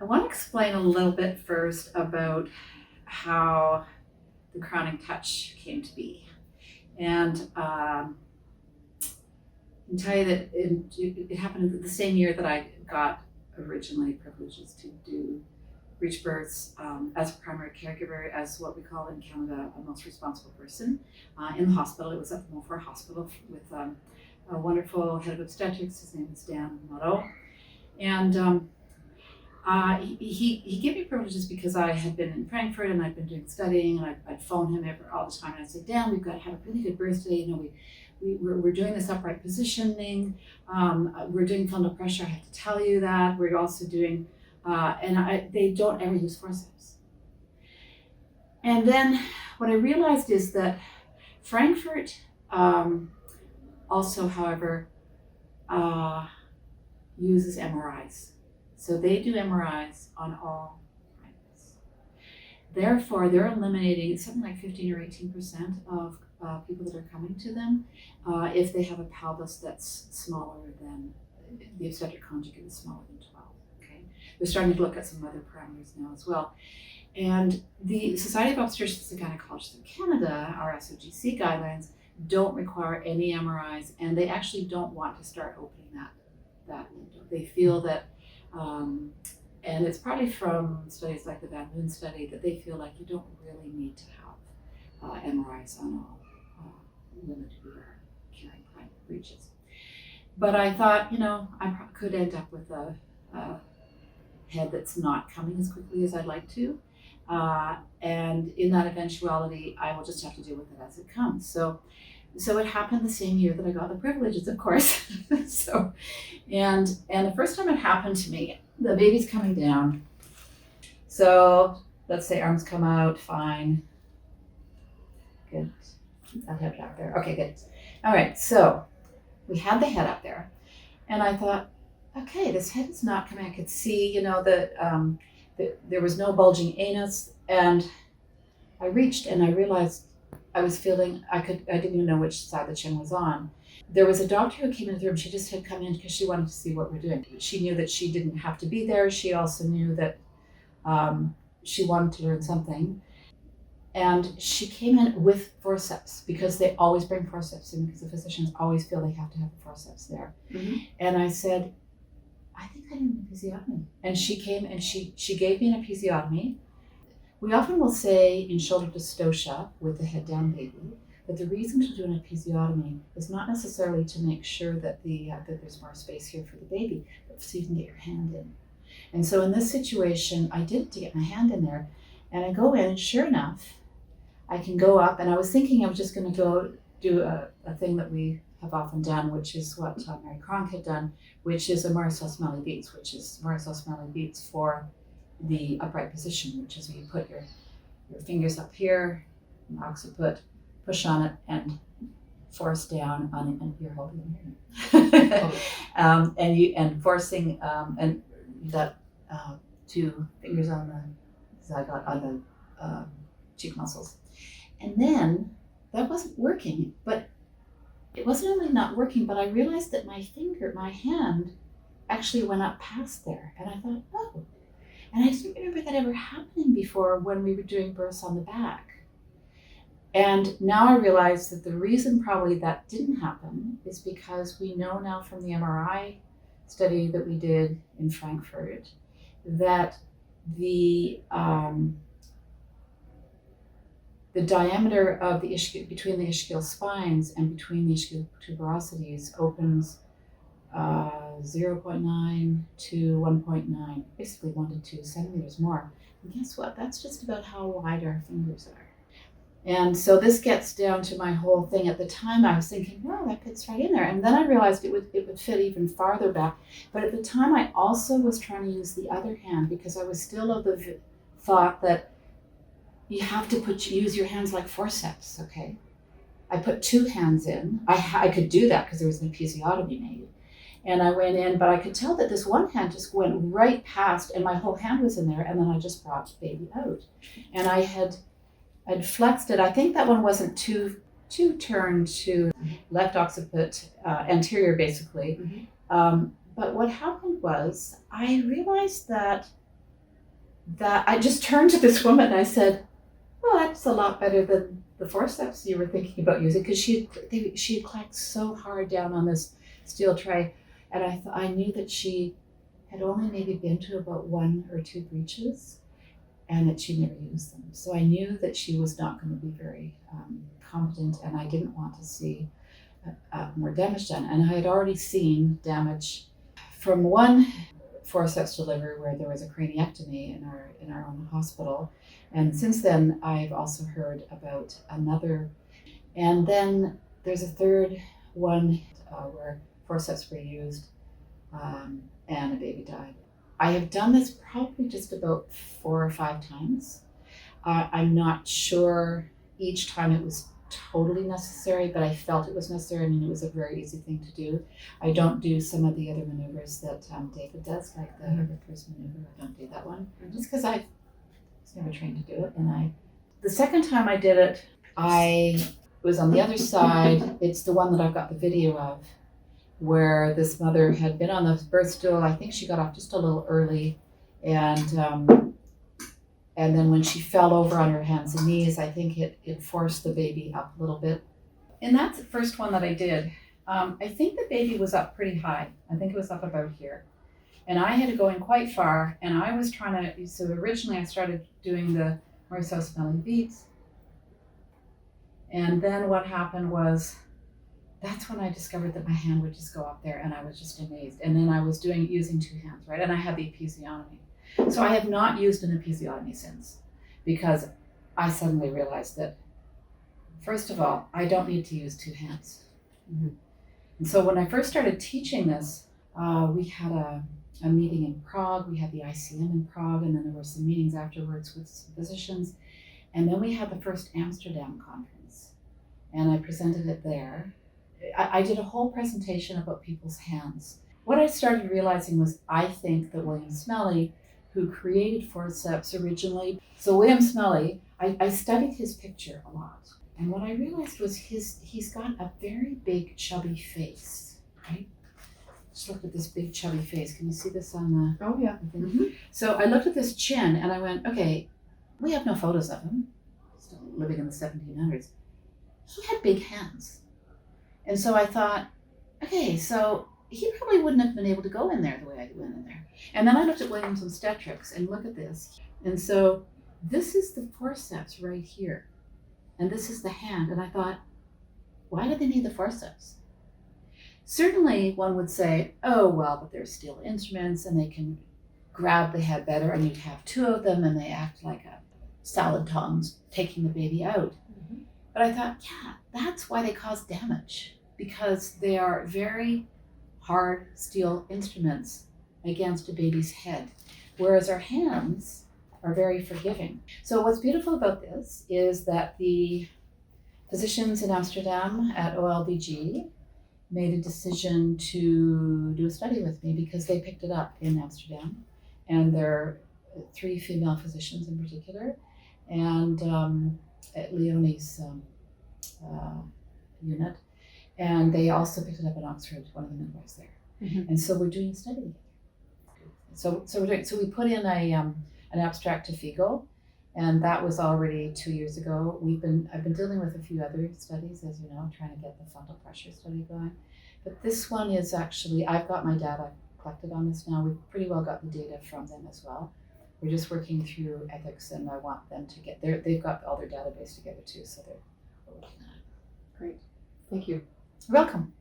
I want to explain a little bit first about how the Crowning Touch came to be. And I can tell you that it happened the same year that I got originally privileges to do breech births as a primary caregiver, as what we call in Canada a most responsible person in the hospital. It was at the Montfort Hospital with a wonderful head of obstetrics. His name is Dan Moreau. And he gave me privileges because I had been in Frankfurt and I'd been doing studying, and I'd phone him all the time and I'd say, Dan, we've got to have a really good birth today. We're doing this upright positioning. We're doing fundal pressure. I have to tell you that. We're also doing, they don't ever use forceps. And then what I realized is that Frankfurt also, however, uses MRIs. So they do MRIs on all primates. Therefore, they're eliminating something like 15 or 18% of people that are coming to them if they have a pelvis that's smaller than, the obstetric conjugate is smaller than 12. Okay, they're starting to look at some other parameters now as well. And the Society of Obstetricians and Gynecologists of Canada, our SOGC guidelines, don't require any MRIs, and they actually don't want to start opening that window. They feel that and it's probably from studies like the Van Loon study that they feel like you don't really need to have MRIs on all women who are carrying private breeches. But I thought, I could end up with a head that's not coming as quickly as I'd like to. And in that eventuality, I will just have to deal with it as it comes. So it happened the same year that I got the privileges, of course. And the first time it happened to me, the baby's coming down. So let's say arms come out, fine. Good. I'll have it out there. Okay, good. All right, so we had the head up there. And I thought, okay, this head is not coming. I could see, that there was no bulging anus. And I reached and I realized I was feeling, I didn't even know which side the chin was on. There was a doctor who came into the room. She just had come in because she wanted to see what we're doing. She knew that she didn't have to be there. She also knew that she wanted to learn something. And she came in with forceps because they always bring forceps in because the physicians always feel they have to have the forceps there. Mm-hmm. And I said, I think I need an episiotomy. And she came and she gave me an episiotomy. We often will say in shoulder dystocia with the head down baby that the reason to do an episiotomy is not necessarily to make sure that that there's more space here for the baby, but so you can get your hand in. And so in this situation, I did to get my hand in there, and I go in, and sure enough, I can go up, and I was thinking I was just going to go do a thing that we have often done, which is what Mary Cronk had done, which is a Marisol beats, which is Marisol beats for the upright position, which is you put your fingers up here, an occiput, push on it, and force down on it, and you're holding it. And forcing and that 2 fingers on the zygote on the cheek muscles. And then that wasn't working, but it wasn't only not working, but I realized that my hand actually went up past there. And I thought, oh. And I didn't remember that ever happening before when we were doing births on the back. And now I realize that the reason probably that didn't happen is because we know now from the MRI study that we did in Frankfurt that the diameter of the ischial, between the ischial spines and between the ischial tuberosities opens 0.9 to 1.9, basically 1 to 2 centimeters more. And guess what? That's just about how wide our fingers are. And so this gets down to my whole thing. At the time I was thinking, well, that fits right in there. And then I realized it would fit even farther back. But at the time I also was trying to use the other hand because I was still of the thought that you have to use your hands like forceps, okay? I put 2 hands in. I could do that because there was an episiotomy made. And I went in, but I could tell that this one hand just went right past and my whole hand was in there, and then I just brought the baby out. And I'd flexed it. I think that one wasn't too turned to left occiput, anterior basically. Mm-hmm. But what happened was I realized that that I just turned to this woman and I said, well, that's a lot better than the forceps you were thinking about using, because she had clacked so hard down on this steel tray, and I knew that she had only maybe been to about 1 or 2 breaches, and that she never used them. So I knew that she was not going to be very competent, and I didn't want to see more damage done. And I had already seen damage from one forceps delivery where there was a craniectomy in our own hospital. And since then, I've also heard about another. And then there's a third one where forceps were used and a baby died. I have done this probably just about 4 or 5 times. I'm not sure each time it was totally necessary, but I felt it was necessary. I mean, it was a very easy thing to do. I don't do some of the other maneuvers that David does, like the reverse maneuver. I don't do that one, just because I was never trained to do it. And the second time I did it, I was on the other side. It's the one that I've got the video of, where this mother had been on the birth stool. I think she got off just a little early, and then when she fell over on her hands and knees, I think it forced the baby up a little bit. And that's the first one that I did. I think the baby was up pretty high. I think it was up about here. And I had to go in quite far, and I was trying to, so originally I started doing the Mauriceau smelling beats. And then what happened was, that's when I discovered that my hand would just go up there, and I was just amazed. And then I was using 2 hands, right? And I had the episiotomy. So I have not used an episiotomy since, because I suddenly realized that, first of all, I don't need to use 2 hands. Mm-hmm. And so when I first started teaching this, we had a meeting in Prague. We had the ICM in Prague, and then there were some meetings afterwards with some physicians. And then we had the first Amsterdam conference, and I presented it there. I did a whole presentation about people's hands. What I started realizing was, I think that William Smellie, who created forceps originally, so William Smellie, I studied his picture a lot. And what I realized was he's got a very big chubby face, right? Just look at this big chubby face. Can you see this on the? Oh yeah. Mm-hmm. So I looked at this chin and I went, okay, we have no photos of him, still living in the 1700s. He had big hands. And so I thought, okay, so he probably wouldn't have been able to go in there the way I went in there. And then I looked at Williams obstetrics and look at this. And so this is the forceps right here. And this is the hand. And I thought, why do they need the forceps? Certainly one would say, oh, well, but they're steel instruments and they can grab the head better, and you'd have 2 of them and they act like a salad tongs taking the baby out. Mm-hmm. But I thought, yeah, that's why they cause damage, because they are very hard steel instruments against a baby's head, whereas our hands are very forgiving. So what's beautiful about this is that the physicians in Amsterdam at OLBG made a decision to do a study with me, because they picked it up in Amsterdam, and there are 3 female physicians in particular, and at Leonie's unit, and they also picked it up in Oxford, one of the midwives there. Mm-hmm. And so we're doing a study. So we put in an abstract to FIGO, and that was already 2 years ago. I've been dealing with a few other studies, as you know, trying to get the frontal pressure study going. But this one is actually, I've got my data collected on this now. We've pretty well got the data from them as well. We're just working through ethics, and I want them to get they've got all their database together too, so they're working on it. Great. Thank you. You're welcome.